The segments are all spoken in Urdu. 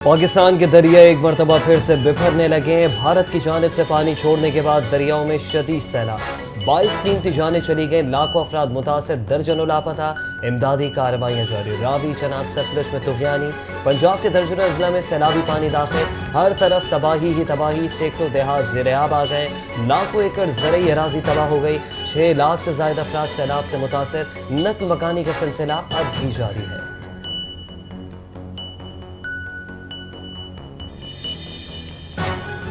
پاکستان کے دریا ایک مرتبہ پھر سے بکھرنے لگے ہیں۔ بھارت کی جانب سے پانی چھوڑنے کے بعد دریاؤں میں شدید سیلاب، 22 قیمتی جانیں چلی گئیں، لاکھوں افراد متاثر، درجنوں لاپتہ، امدادی کارروائیاں جاری۔ راوی، چناب، ستلج میں طغیانی، پنجاب کے درجنوں اضلاع میں سیلابی پانی داخل، ہر طرف تباہی ہی تباہی، سینکڑوں دیہات زیر آب آ گئے، لاکھوں ایکڑ زرعی اراضی تباہ ہو گئی، 6 لاکھ سے زائد افراد سیلاب سے متاثر۔ نقل مکانی کا سلسلہ اب بھی جاری ہے۔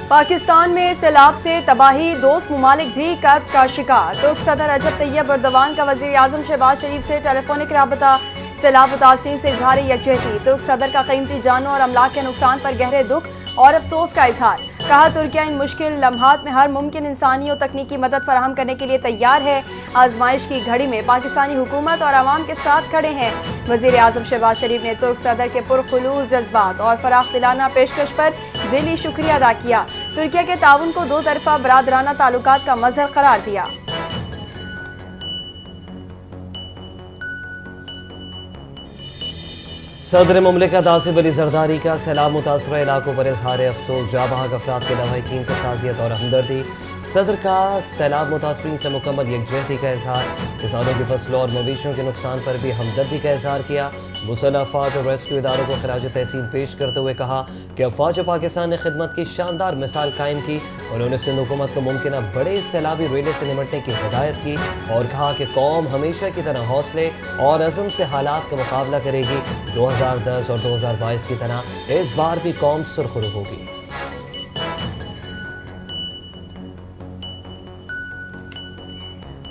پاکستان میں سیلاب سے تباہی، دوست ممالک بھی کرب کا شکار۔ ترک صدر رجب طیب ایردوان کا وزیر اعظم شہباز شریف سے ٹیلی فونک رابطہ، سیلاب متاثرین سے اظہار یکجہتی۔ ترک صدر کا قیمتی جانوں اور املاک کے نقصان پر گہرے دکھ اور افسوس کا اظہار۔ کہا ترکیہ ان مشکل لمحات میں ہر ممکن انسانی اور تکنیکی مدد فراہم کرنے کے لیے تیار ہے۔ آزمائش کی گھڑی میں پاکستانی حکومت اور عوام کے ساتھ کھڑے ہیں۔ وزیر اعظم شہباز شریف نے ترک صدر کے پرخلوص جذبات اور فراخ دلانہ پیشکش پر دلی شکریہ ادا کیا۔ ترکیہ کے تعاون کو دو طرفہ برادرانہ تعلقات کا مظہر قرار دیا۔ صدر مملکت آصف علی زرداری کا سیلاب متاثرہ علاقوں پر اظہار افسوس، جاں بحق افراد کے لواحقین سے تعزیت اور ہمدردی۔ صدر کا سیلاب متاثرین سے مکمل یکجہتی کا اظہار، کسانوں کی فصلوں اور مویشیوں کے نقصان پر بھی ہمدردی کا اظہار کیا۔ مسلح افواج اور ریسکیو اداروں کو خراج تحسین پیش کرتے ہوئے کہا کہ افواج پاکستان نے خدمت کی شاندار مثال قائم کی۔ انہوں نے سندھ حکومت کو ممکنہ بڑے سیلابی ریلے سے نمٹنے کی ہدایت کی اور کہا کہ قوم ہمیشہ کی طرح حوصلے اور عزم سے حالات کا مقابلہ کرے گی۔ 2010 اور 2022 کی طرح اس بار بھی قوم سرخرو ہوگی۔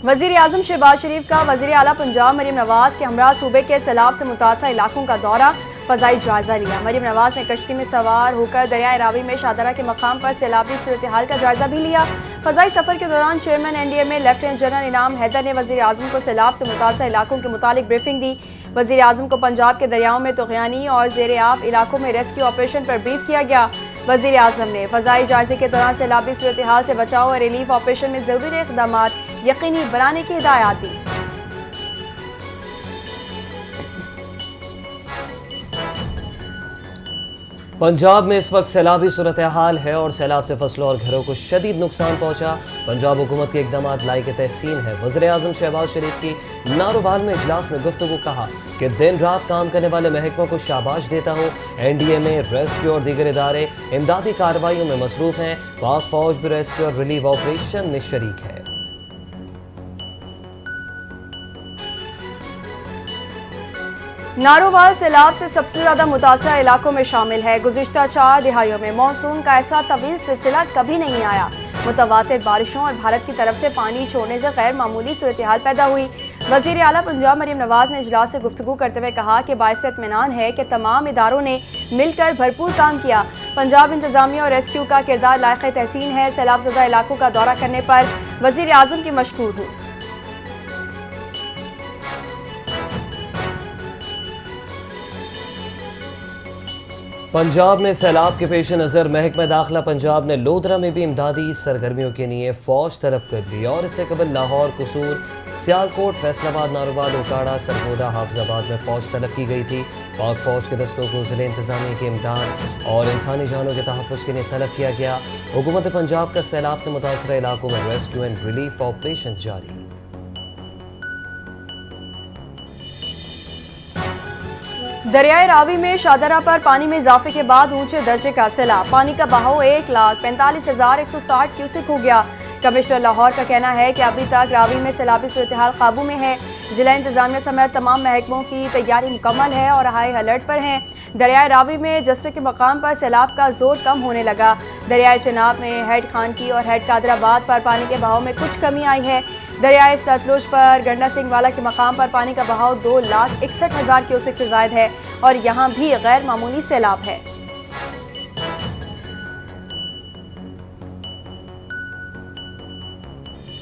وزیر اعظم شہباز شریف کا وزیر اعلیٰ پنجاب مریم نواز کے ہمراہ صوبے کے سیلاب سے متاثرہ علاقوں کا دورہ، فضائی جائزہ لیا۔ مریم نواز نے کشتی میں سوار ہو کر دریائے راوی میں شادرہ کے مقام پر سیلابی صورتحال کا جائزہ بھی لیا۔ فضائی سفر کے دوران چیئرمین NDMA لیفٹیننٹ جنرل انعام حیدر نے وزیر اعظم کو سیلاب سے متاثرہ علاقوں کے متعلق بریفنگ دی۔ وزیر اعظم کو پنجاب کے دریاؤں میں طغیانی اور زیر آب علاقوں میں ریسکیو آپریشن پر بریف کیا گیا۔ وزیر اعظم نے فضائی جائزے کے دوران سیلابی صورتحال سے بچاؤ اور ریلیف آپریشن میں ضروری اقدامات یقینی بنانے کی ہدایات دی۔ پنجاب میں اس وقت سیلابی صورتحال ہے اور سیلاب سے فصلوں اور گھروں کو شدید نقصان پہنچا۔ پنجاب حکومت کے اقدامات لائق تحسین ہے۔ وزیر اعظم شہباز شریف کی ناروال میں اجلاس میں گفتگو، کہا کہ دن رات کام کرنے والے محکموں کو شاباش دیتا ہوں۔ NDMA، ریسکیو اور دیگر ادارے امدادی کارروائیوں میں مصروف ہیں۔ پاک فوج بھی ریسکیو اور ریلیف آپریشن میں شریک ہے۔ نارووال سیلاب سے سب سے زیادہ متاثرہ علاقوں میں شامل ہے۔ گزشتہ 4 دہائیوں میں مانسون کا ایسا طویل سلسلہ کبھی نہیں آیا۔ متواتر بارشوں اور بھارت کی طرف سے پانی چھوڑنے سے غیر معمولی صورتحال پیدا ہوئی۔ وزیر اعلیٰ پنجاب مریم نواز نے اجلاس سے گفتگو کرتے ہوئے کہا کہ باعث اطمینان ہے کہ تمام اداروں نے مل کر بھرپور کام کیا۔ پنجاب انتظامیہ اور ریسکیو کا کردار لائق تحسین ہے۔ سیلاب زدہ علاقوں کا دورہ کرنے پر وزیر اعظم کی مشکور ہوں۔ پنجاب میں سیلاب کے پیش نظر محکمہ داخلہ پنجاب نے لودھرا میں بھی امدادی سرگرمیوں کے لیے فوج طلب کر لی، اور اس سے قبل لاہور، قصور، سیالکوٹ، فیصل آباد، نارووال، اوکاڑا، سرگودا، حافظ آباد میں فوج طلب کی گئی تھی۔ پاک فوج کے دستوں کو ضلع انتظامیہ کی امداد اور انسانی جانوں کے تحفظ کے لیے طلب کیا گیا۔ حکومت پنجاب کا سیلاب سے متاثرہ علاقوں میں ریسکیو اینڈ ریلیف آپریشن جاری۔ دریائے راوی میں شادرہ پر پانی میں اضافے کے بعد اونچے درجے کا سیلاب، پانی کا بہاؤ 1,45,160 کیوسک ہو گیا۔ کمشنر لاہور کا کہنا ہے کہ ابھی تک راوی میں سیلابی صورتحال قابو میں ہے۔ ضلع انتظامیہ سمیت تمام محکموں کی تیاری مکمل ہے اور ہائی الرٹ پر ہیں۔ دریائے راوی میں جسر کے مقام پر سیلاب کا زور کم ہونے لگا۔ دریائے چناب میں ہیڈ خانکی اور ہیڈ قادر آباد پر پانی کے بہاؤ میں کچھ کمی آئی ہے۔ دریائے ستلج پر گنڈا سنگھ والا کے مقام پر پانی کا بہاؤ 2,61,000 کیوسک سے زائد ہے اور یہاں بھی غیر معمولی سیلاب ہے۔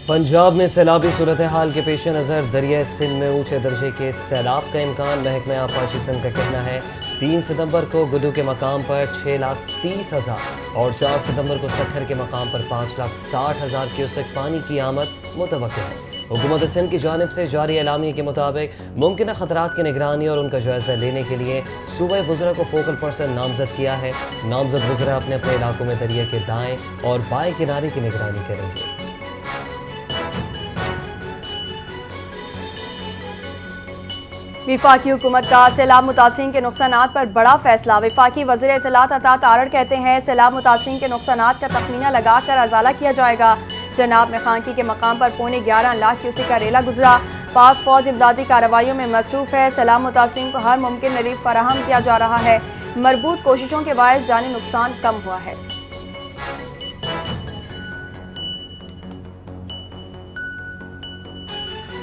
پنجاب میں سیلابی صورتحال کے پیش نظر دریائے سندھ میں اونچے درجے کے سیلاب کا امکان۔ محکمہ آبپاشی سندھ کا کہنا ہے 3 ستمبر کو گدو کے مقام پر 6,30,000 اور 4 ستمبر کو سکھر کے مقام پر 5,60,000 کیوسک پانی کی آمد متوقع ہے۔ حکومت سندھ کی جانب سے جاری اعلامیے کے مطابق ممکنہ خطرات کی نگرانی اور ان کا جائزہ لینے کے لیے صوبہ وزراء کو فوکل پرسن نامزد کیا ہے۔ نامزد وزراء اپنے اپنے علاقوں میں دریا کے دائیں اور بائیں کنارے کی نگرانی کریں گے۔ وفاقی حکومت کا سیلاب متاثرین کے نقصانات پر بڑا فیصلہ۔ وفاقی وزیر اطلاعات عطا تارڑ کہتے ہیں سیلاب متاثرین کے نقصانات کا تخمینہ لگا کر ازالہ کیا جائے گا۔ جناب میخانکی کے مقام پر 11.25 لاکھ کیوسک کا ریلا گزرا۔ پاک فوج امدادی کارروائیوں میں مصروف ہے۔ سیلاب متاثرین کو ہر ممکن ریلیف فراہم کیا جا رہا ہے۔ مربوط کوششوں کے باعث جانی نقصان کم ہوا ہے۔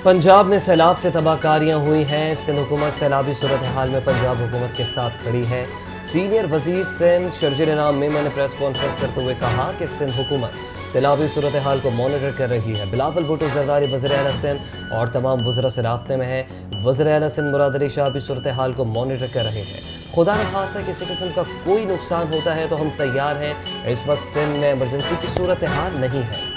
پنجاب میں سیلاب سے تباہ کاریاں ہوئی ہیں۔ سندھ حکومت سیلابی صورتحال میں پنجاب حکومت کے ساتھ کھڑی ہے۔ سینئر وزیر سندھ شرجیل انعام میمن نے پریس کانفرنس کرتے ہوئے کہا کہ سندھ حکومت سیلابی صورتحال کو مانیٹر کر رہی ہے۔ بلاول بھٹو زرداری وزیر اعلیٰ سندھ اور تمام وزراء سے رابطے میں ہے۔ وزیر اعلیٰ سندھ مراد علی شاہ بھی صورتحال کو مانیٹر کر رہے ہیں۔ خدا نخواستہ کسی قسم کا کوئی نقصان ہوتا ہے تو ہم تیار ہیں۔ اس وقت سندھ میں ایمرجنسی کی صورتحال نہیں ہے۔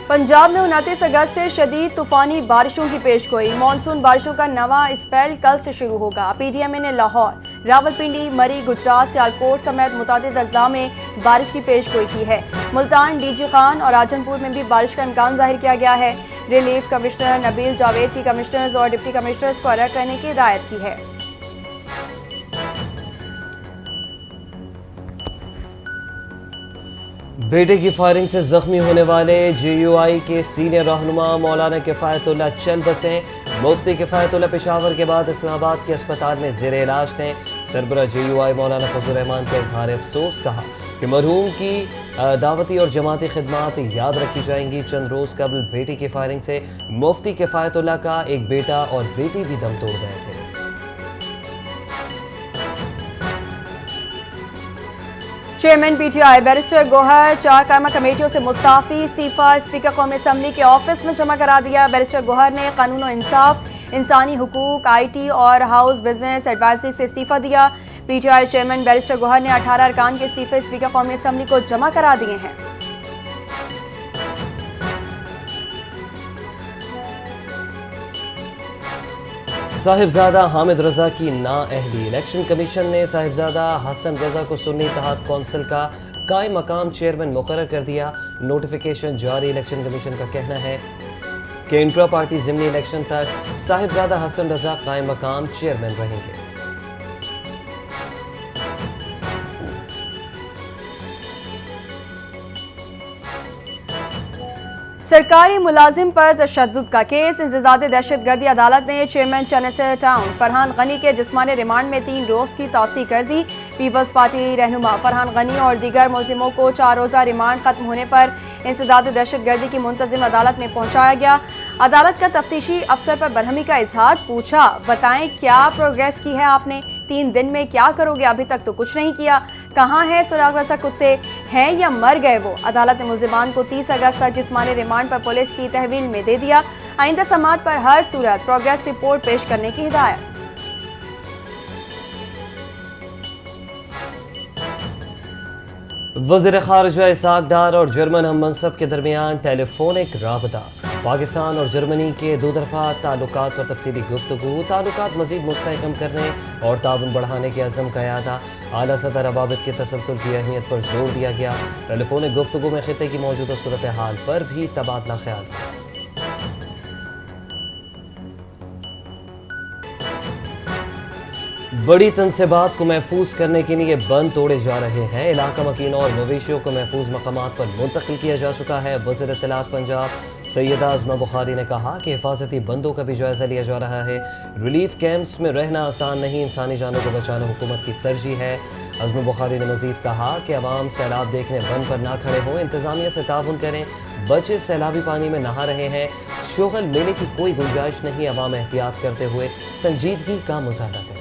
پنجاب میں 29 اگست سے شدید طوفانی بارشوں کی پیشگوئی۔ مانسون بارشوں کا نواں اسپیل کل سے شروع ہوگا۔ پی ٹی ایم اے نے لاہور، راولپنڈی، مری، گجرات، سیالکوٹ سمیت متعدد اضلاع میں بارش کی پیشگوئی کی ہے۔ ملتان، ڈی جی خان اور راجن پور میں بھی بارش کا امکان ظاہر کیا گیا ہے۔ ریلیف کمشنر نبیل جاوید کی کمشنرز اور ڈپٹی کمشنرز کو الرٹ رہنے کی ہدایت کی ہے۔ بیٹے کی فائرنگ سے زخمی ہونے والے جے یو آئی کے سینئر رہنما مولانا کفایت اللہ چل بسے۔ مفتی کفایت اللہ پشاور کے بعد اسلام آباد کے اسپتال میں زیر علاج تھے۔ سربراہ جے یو آئی مولانا فضل الرحمان کا اظہار افسوس، کہا کہ مرحوم کی دعوتی اور جماعتی خدمات یاد رکھی جائیں گی۔ چند روز قبل بیٹی کی فائرنگ سے مفتی کفایت اللہ کا ایک بیٹا اور بیٹی بھی دم توڑ گئے تھے۔ Chairman P T I barrister Gohar 4 قائمہ کمیٹیوں سے مستعفی۔ استعفیٰ اسپیکر قومی اسمبلی کے آفس میں جمع کرا دیا۔ بیرسٹر گوہر نے قانون و انصاف، انسانی حقوق، آئی ٹی اور ہاؤس بزنس ایڈوائزری سے استعفیٰ دیا۔ P T I chairman barrister Gohar نے 18 ارکان کے استعفے اسپیکر قومی اسمبلی کو جمع کرا دیے ہیں۔ صاحبزادہ حامد رضا کی نااہلی۔ الیکشن کمیشن نے صاحبزادہ حسن رضا کو سنی اتحاد کونسل کا قائم مقام چیئرمین مقرر کر دیا۔ نوٹیفیکیشن جاری۔ الیکشن کمیشن کا کہنا ہے کہ انٹرا پارٹی ضمنی الیکشن تک صاحبزادہ حسن رضا قائم مقام چیئرمین رہیں گے۔ سرکاری ملازم پر تشدد کا کیس۔ انسداد دہشت گردی عدالت نے چیئرمین چنسر ٹاؤن فرحان غنی کے جسمانی ریمانڈ میں 3 روز کی توسیع کر دی۔ پیپلز پارٹی رہنما فرحان غنی اور دیگر ملزموں کو 4 روزہ ریمانڈ ختم ہونے پر انسداد دہشت گردی کی منتظم عدالت میں پہنچایا گیا۔ عدالت کا تفتیشی افسر پر برہمی کا اظہار، پوچھا بتائیں کیا پروگریس کی ہے آپ نے؟ 3 دن میں کیا کرو گے؟ ابھی تک تو کچھ نہیں کیا۔ کہاں ہے سراغ رسا کتے؟ ہیں یا مر گئے وہ؟ عدالت نے ملزمان کو 30 اگست تک جسمانی ریمانڈ پر پولیس کی تحویل میں دے دیا۔ آئندہ سماعت پر ہر صورت پروگریس رپورٹ پیش کرنے کی ہدایت۔ وزیر خارجہ اسحاق ڈار اور جرمن ہم منصب کے درمیان ٹیلی فونک رابطہ۔ پاکستان اور جرمنی کے 2 طرفہ تعلقات پر تفصیلی گفتگو۔ تعلقات مزید مستحکم کرنے اور تعاون بڑھانے کے عزم کا اعادہ۔ اعلیٰ سطح روابط کے تسلسل کی اہمیت پر زور دیا گیا۔ ٹیلی فونک گفتگو میں خطے کی موجودہ صورتحال پر بھی تبادلہ خیال ہوا۔ بڑی تنصیبات کو محفوظ کرنے کے لیے بند توڑے جا رہے ہیں۔ علاقہ مکینوں اور مویشیوں کو محفوظ مقامات پر منتقل کیا جا چکا ہے۔ وزیر اطلاعات پنجاب سیدہ عظمہ بخاری نے کہا کہ حفاظتی بندوں کا بھی جائزہ لیا جا رہا ہے۔ ریلیف کیمپس میں رہنا آسان نہیں، انسانی جانوں کو بچانا حکومت کی ترجیح ہے۔ عظمہ بخاری نے مزید کہا کہ عوام سیلاب دیکھنے بند پر نہ کھڑے ہوں، انتظامیہ سے تعاون کریں۔ بچے سیلابی پانی میں نہا رہے ہیں، شغل میلے کی کوئی گنجائش نہیں۔ عوام احتیاط کرتے ہوئے سنجیدگی کا مظاہرہ کریں۔